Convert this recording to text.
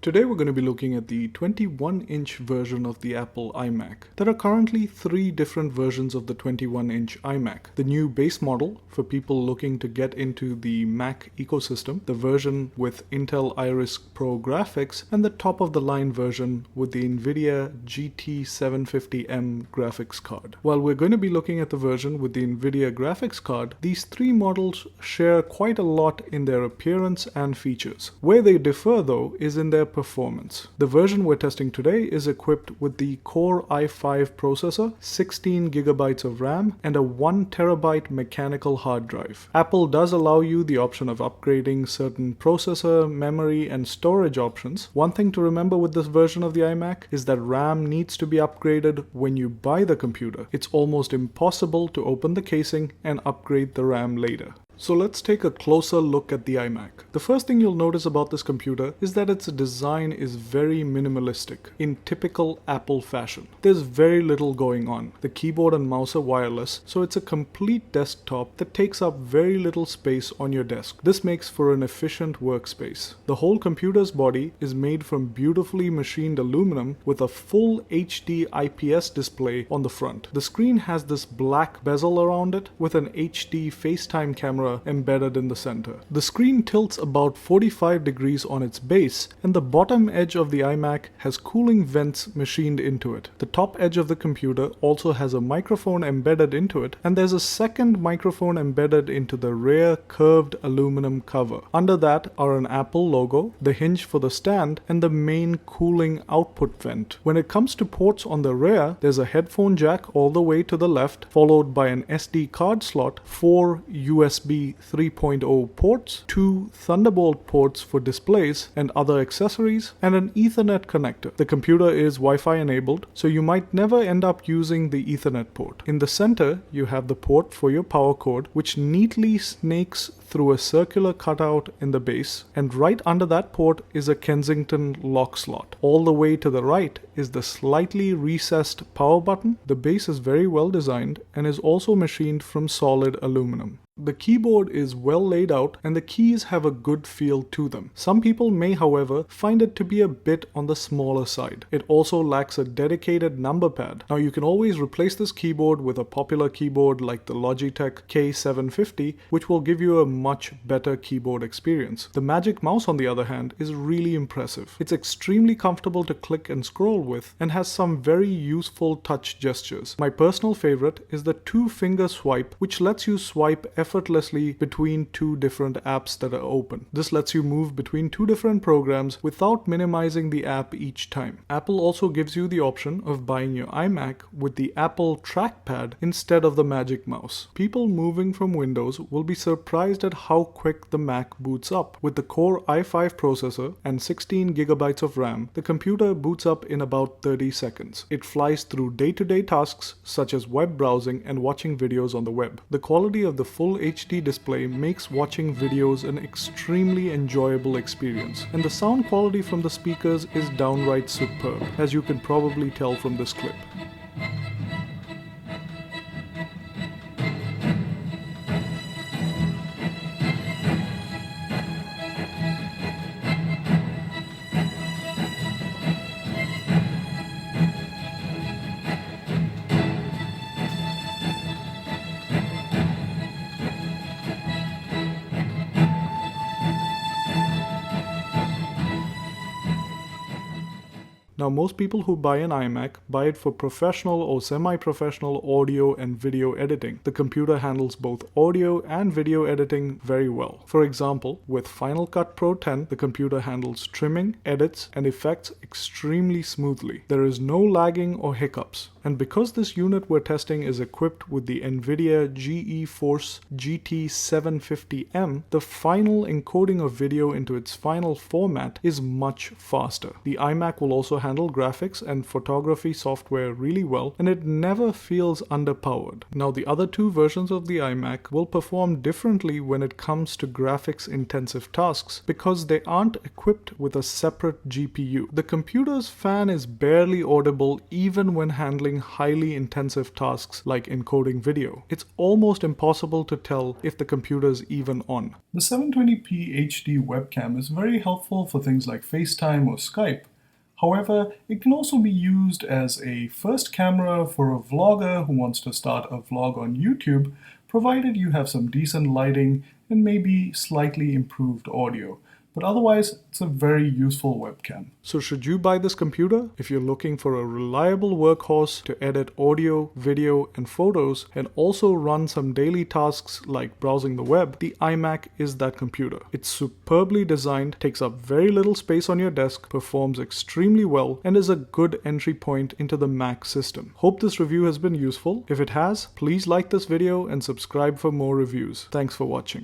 Today we're going to be looking at the 21-inch version of the Apple iMac. There are currently 3 different versions of the 21-inch iMac. The new base model for people looking to get into the Mac ecosystem, the version with Intel Iris Pro graphics, and the top-of-the-line version with the NVIDIA GT750M graphics card. While we're going to be looking at the version with the NVIDIA graphics card, these 3 models share quite a lot in their appearance and features. Where they differ though is in their performance. The version we're testing today is equipped with the Core i5 processor, 16 GB of RAM, and a 1 TB mechanical hard drive. Apple does allow you the option of upgrading certain processor, memory, and storage options. One thing to remember with this version of the iMac is that RAM needs to be upgraded when you buy the computer. It's almost impossible to open the casing and upgrade the RAM later. So let's take a closer look at the iMac. The first thing you'll notice about this computer is that its design is very minimalistic, in typical Apple fashion. There's very little going on. The keyboard and mouse are wireless, so it's a complete desktop that takes up very little space on your desk. This makes for an efficient workspace. The whole computer's body is made from beautifully machined aluminum with a full HD IPS display on the front. The screen has this black bezel around it with an HD FaceTime camera embedded in the center. The screen tilts about 45 degrees on its base, and the bottom edge of the iMac has cooling vents machined into it. The top edge of the computer also has a microphone embedded into it, and there's a second microphone embedded into the rear curved aluminum cover. Under that are an Apple logo, the hinge for the stand, and the main cooling output vent. When it comes to ports on the rear, there's a headphone jack all the way to the left, followed by an SD card slot, 4 USB 3.0 ports, 2 Thunderbolt ports for displays and other accessories, and an Ethernet connector. The computer is Wi-Fi enabled, so you might never end up using the Ethernet port. In the center, you have the port for your power cord, which neatly snakes through a circular cutout in the base, and right under that port is a Kensington lock slot. All the way to the right is the slightly recessed power button. The base is very well designed and is also machined from solid aluminum. The keyboard is well laid out and the keys have a good feel to them. Some people may, however, find it to be a bit on the smaller side. It also lacks a dedicated number pad. Now you can always replace this keyboard with a popular keyboard like the Logitech K750, which will give you a much better keyboard experience. The Magic Mouse, on the other hand, is really impressive. It's extremely comfortable to click and scroll with and has some very useful touch gestures. My personal favorite is the 2-finger swipe, which lets you swipe effortlessly between 2 different apps that are open. This lets you move between 2 different programs without minimizing the app each time. Apple also gives you the option of buying your iMac with the Apple trackpad instead of the Magic Mouse. People moving from Windows will be surprised at how quick the Mac boots up. With the Core i5 processor and 16 GB of RAM, the computer boots up in about 30 seconds. It flies through day-to-day tasks such as web browsing and watching videos on the web. The quality of the full HD display makes watching videos an extremely enjoyable experience, and the sound quality from the speakers is downright superb, as you can probably tell from this clip. Now, most people who buy an iMac buy it for professional or semi-professional audio and video editing. The computer handles both audio and video editing very well. For example, with Final Cut Pro 10, the computer handles trimming, edits, and effects extremely smoothly. There is no lagging or hiccups. And because this unit we're testing is equipped with the NVIDIA GeForce GT750M, the final encoding of video into its final format is much faster. The iMac will also handle graphics and photography software really well, and it never feels underpowered. Now, the other 2 versions of the iMac will perform differently when it comes to graphics intensive tasks because they aren't equipped with a separate GPU. The computer's fan is barely audible even when handling doing highly intensive tasks like encoding video. It's almost impossible to tell if the computer is even on. The 720p HD webcam is very helpful for things like FaceTime or Skype. However, it can also be used as a first camera for a vlogger who wants to start a vlog on YouTube, provided you have some decent lighting and maybe slightly improved audio. But otherwise, it's a very useful webcam. So should you buy this computer? If you're looking for a reliable workhorse to edit audio, video, and photos, and also run some daily tasks like browsing the web, the iMac is that computer. It's superbly designed, takes up very little space on your desk, performs extremely well, and is a good entry point into the Mac system. Hope this review has been useful. If it has, please like this video and subscribe for more reviews. Thanks for watching.